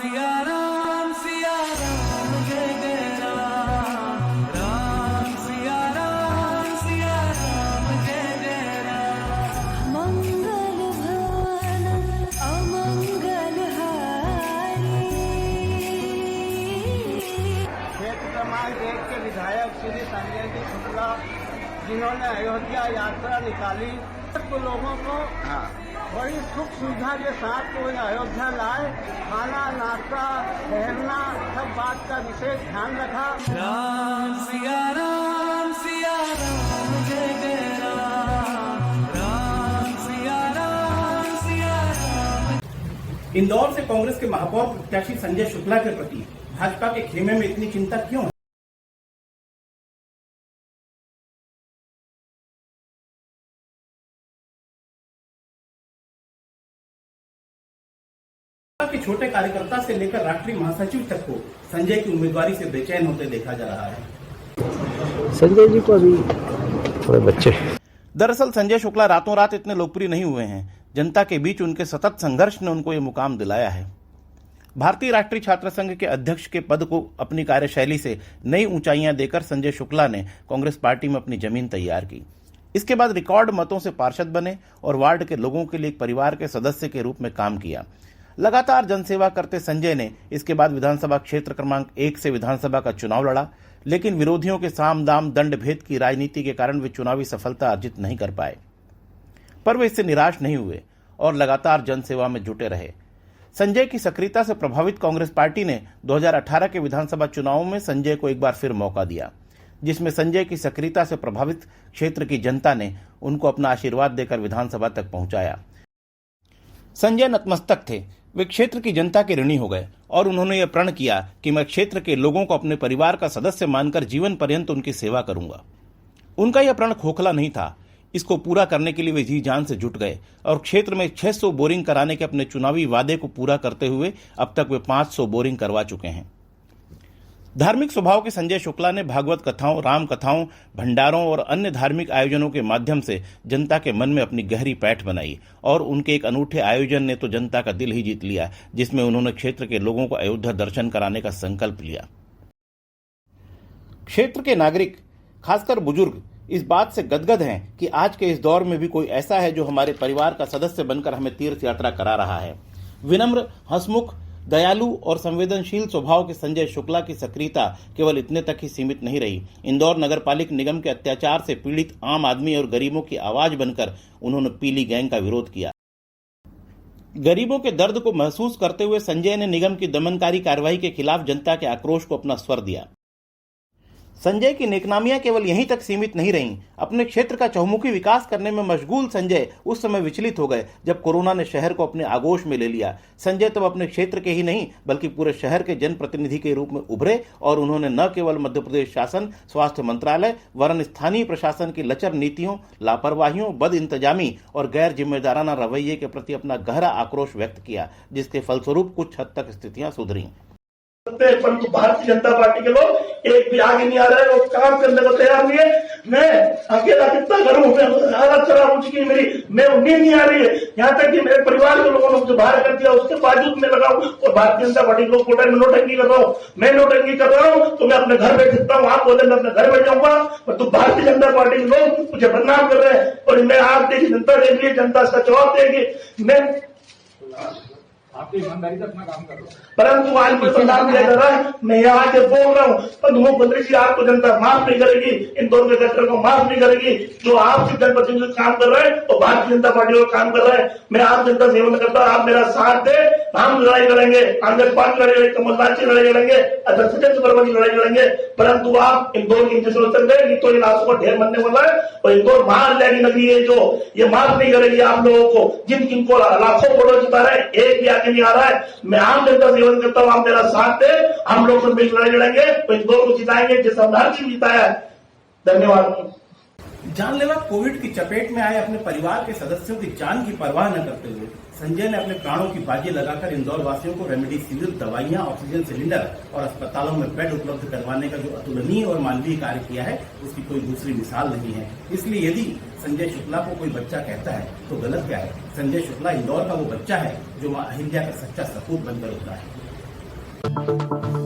जय जय राम सिया राम जय जय राम। मंगल भवन अमंगल हारी। क्षेत्र क्रमांक 1 के विधायक श्री संजय जी शुक्ला जिन्होंने अयोध्या यात्रा निकाली, तो लोगों को बड़ी सुख सुविधा के साथ को अयोध्या लाए, खाना नाश्ता ठहरना सब बात का विशेष ध्यान रखा। राम सिया राम जय जय राम सिया राम। इंदौर से कांग्रेस के महापौर प्रत्याशी संजय शुक्ला के प्रति भाजपा के खेमे में इतनी चिंता क्यों है? के छोटे कार्यकर्ता से लेकर राष्ट्रीय महासचिव तक को संजय की उम्मीदवारी से बेचैन होते देखा जा रहा है। संजय जी को अभी थोड़े बच्चे। दरअसल संजय शुक्ला रातों रात इतने लोकप्रिय नहीं हुए हैं। जनता के बीच उनके सतत संघर्ष ने उनको ये मुकाम दिलाया है। भारतीय राष्ट्रीय छात्र संघ के अध्यक्ष के पद को अपनी कार्यशैली से नई ऊंचाइयां देकर संजय शुक्ला ने कांग्रेस पार्टी में अपनी जमीन तैयार की। इसके बाद रिकॉर्ड मतों से पार्षद बने और वार्ड के लोगों के लिए एक परिवार के सदस्य के रूप में काम किया। लगातार जनसेवा करते संजय ने इसके बाद विधानसभा क्षेत्र क्रमांक 1 से विधानसभा का चुनाव लड़ा, लेकिन विरोधियों के साम दाम दंड भेद की राजनीति के कारण वे चुनावी सफलता अर्जित नहीं कर पाए। पर वे इससे निराश नहीं हुए और लगातार जनसेवा में जुटे रहे। संजय की सक्रियता से प्रभावित कांग्रेस पार्टी ने 2018 के विधानसभा चुनावों में संजय को एक बार फिर मौका दिया, जिसमें संजय की सक्रियता से प्रभावित क्षेत्र की जनता ने उनको अपना आशीर्वाद देकर विधानसभा तक पहुंचाया। संजय नतमस्तक थे। वे क्षेत्र की जनता के ऋणी हो गए और उन्होंने यह प्रण किया कि मैं क्षेत्र के लोगों को अपने परिवार का सदस्य मानकर जीवन पर्यंत उनकी सेवा करूंगा। उनका यह प्रण खोखला नहीं था। इसको पूरा करने के लिए वे जी जान से जुट गए और क्षेत्र में 600 बोरिंग कराने के अपने चुनावी वादे को पूरा करते हुए अब तक वे 500 बोरिंग करवा चुके हैं। धार्मिक स्वभाव के संजय शुक्ला ने भागवत कथाओं, राम कथाओं, भंडारों और अन्य धार्मिक आयोजनों के माध्यम से जनता के मन में अपनी गहरी पैठ बनाई और उनके एक अनूठे आयोजन ने तो जनता का दिल ही जीत लिया, जिसमें उन्होंने क्षेत्र के लोगों को अयोध्या दर्शन कराने का संकल्प लिया। क्षेत्र के नागरिक, खासकर बुजुर्ग, इस बात से गदगद हैं कि आज के इस दौर में भी कोई ऐसा है जो हमारे परिवार का सदस्य बनकर हमें तीर्थ यात्रा करा रहा है। विनम्र, हंसमुख, दयालु और संवेदनशील स्वभाव के संजय शुक्ला की सक्रियता केवल इतने तक ही सीमित नहीं रही। इंदौर नगरपालिका निगम के अत्याचार से पीड़ित आम आदमी और गरीबों की आवाज बनकर उन्होंने पीली गैंग का विरोध किया। गरीबों के दर्द को महसूस करते हुए संजय ने निगम की दमनकारी कार्रवाई के खिलाफ जनता के आक्रोश को अपना स्वर दिया। संजय की नेकनामियां केवल यहीं तक सीमित नहीं रहीं। अपने क्षेत्र का चहुमुखी विकास करने में मशगूल संजय उस समय विचलित हो गए जब कोरोना ने शहर को अपने आगोश में ले लिया। संजय तब अपने क्षेत्र के ही नहीं बल्कि पूरे शहर के जनप्रतिनिधि के रूप में उभरे और उन्होंने न केवल मध्य प्रदेश शासन, स्वास्थ्य मंत्रालय वरन स्थानीय प्रशासन की लचर नीतियों, लापरवाहियों, बद इंतजामी और गैर जिम्मेदाराना रवैये के प्रति अपना गहरा आक्रोश व्यक्त किया, जिसके फलस्वरूप कुछ हद तक स्थितियां सुधरी। परंतु भारतीय जनता पार्टी के लोग एक भी आगे नहीं आ रहे और काम करने को तैयार नहीं है। मैं अकेला कितना करूं, मैं हालत खराब हो चुकी है मेरी, मैं उम्मीद नहीं आ रही है। यहाँ तक कि मेरे परिवार के लोगों ने मुझे बाहर कर दिया, उसके बावजूद मैं लगा हूं और भारतीय जनता पार्टी के लोग बोल रहे हैं नोटंकी कर रहा हूं। मैं नोटंकी कर रहा हूं तो मैं अपने घर बैठ सकता हूं, आप बोले मैं अपने घर बैठ जाऊंगा, परंतु भारतीय जनता पार्टी के लोग मुझे बदनाम कर रहे हैं और मैं आप देखिए जनता देख रही, जनता इसका जवाब देगी। मैं आपकी ईमानदारी से अपना काम कर रहा हूँ, परंतु आज मैं बदनाम नहीं कर रहा है। मैं यहाँ से बोल रहा हूँ, पर मुख्यमंत्री जी आपको जनता माफ नहीं करेगी, इंदौर के कलेक्टर को माफ नहीं करेगी। जो आप जनप्रतिनिधि काम कर रहे हैं और भारतीय जनता पार्टी को काम कर रहे हैं, मैं आप जनता सेवा में करता हूँ। आप मेरा साथ दे, हम लड़ाई लड़ेंगे, कांग्रेस पार्टी लड़ाई, कमलनाथ की लड़ाई लड़ेंगे, सचिन सुब्रमण्यम की लड़ाई लड़ेंगे, परंतु आप इंदौर की इंतजार कर रहे नहीं तो इन लाशों को ढेर बनने वाला है और इंदौर बाहर जाएगी नगरी है जो ये माफ नहीं करेगी आप लोगों को, जिनको लाखों करोड़ जिता रहे एक भी आगे नहीं आ रहा है। मैं आम जनता सेवन करता हूँ, आप मेरा साथ दे, हम लोग सब मिलकर लड़ाई लड़ेंगे तो इंदौर को जिताएंगे जिस संविधान की जिताया है। धन्यवाद। जानलेवा कोविड की चपेट में आए अपने परिवार के सदस्यों की जान की परवाह न करते हुए संजय ने अपने प्राणों की बाजी लगाकर इंदौर वासियों को रेमडेसिविर दवाइयां, ऑक्सीजन सिलेंडर और अस्पतालों में बेड उपलब्ध करवाने का जो अतुलनीय और मानवीय कार्य किया है उसकी कोई दूसरी मिसाल नहीं है। इसलिए यदि संजय शुक्ला को कोई बच्चा कहता है तो गलत क्या है। संजय शुक्ला इंदौर का वो बच्चा है जो मां अहिल्या का सच्चा सपूत बनकर उतरा है। है।